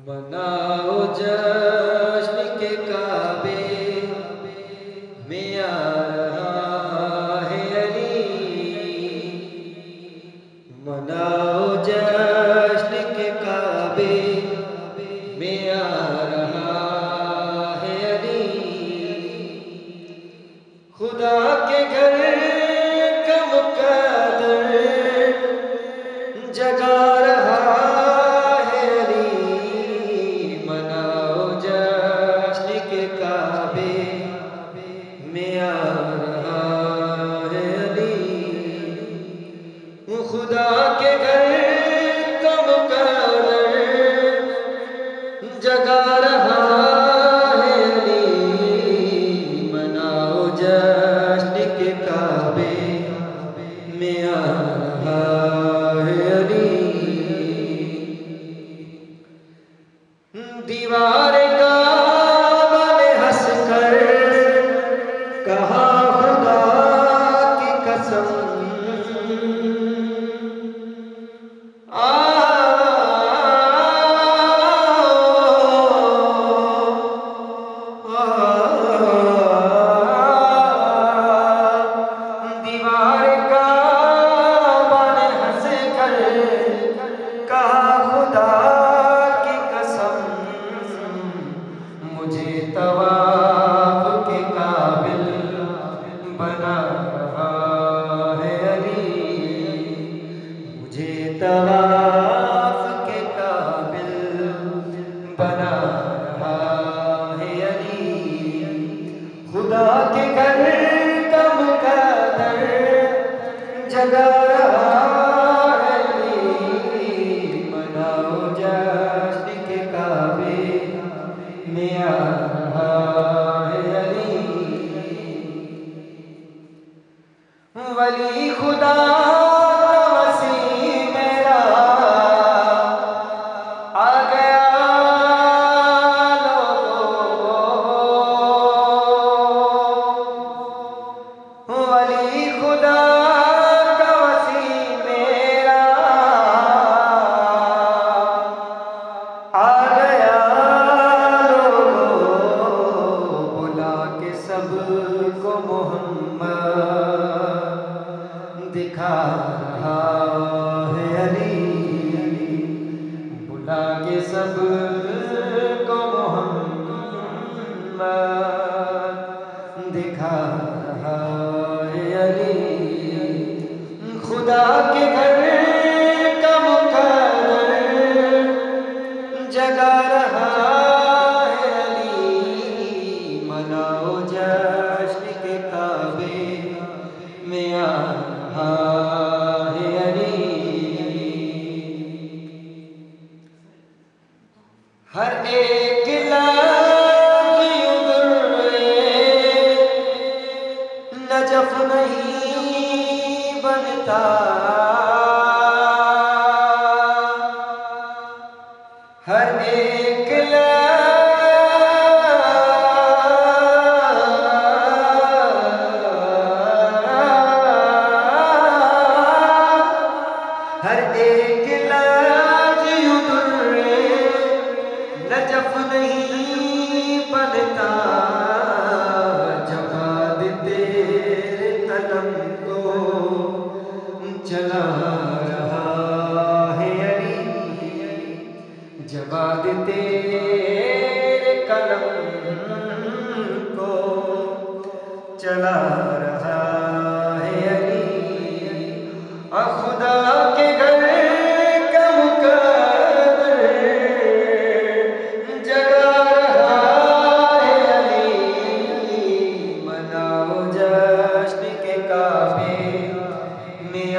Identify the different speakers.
Speaker 1: مناؤ جشن کے کعبے میں آ رہا ہے علی، مناؤ جشن کے کعبے میں آ رہا ہے علی، خدا کے گھر کا مقدر جگا رہا ہے علی، مناؤ جشن کے کعبے میں آ رہا ہے علی، خدا کے گھر کا مقدر جگا رہا ہے علی، مناؤ جشن کے کعبے میں آ رہا ہے علی، دیوار کعبہ نے ہنس کر کہا خدا کی قسم، دیوار کعبہ نے ہنس کر کہا خدا کی قسم، مجھے طواف کے قابل بنا رہا ہے علی، مجھے طواف کے قابل بنا رہا ہے علی، خدا کے گھر کا مقدر جگا رہا ہے علی، مناؤ جشن کے کعبے میں آ رہا ہے علی، ولی خدا کا وسیع میرا آ گیا لوگو، ولی خدا کا وسیع میرا آ گیا لوگو، بلا کے سب کو محمد دکھا رہا ہے علی، بلا کے سب کو محمد دکھا رہا ہے علی، خدا کے گھر کا مقدر جگا رہا ہے علی، مناؤ جشن کے کعبے میں آ رہا ہے علی، ہر ایک لفظ یوں درے نجف نہیں بنتا، ہر ایک ہر ایک لفظ یوں درے نجف نہیں بنتا، جواد تیرے قلم کو چلا رہا ہے علی، جواد تیرے قلم کو چلا رہا ہے علی، اور خدا کے گھر کا مقدر جگا رہا ہے علی، مناؤ جشن کے کعبے میں آ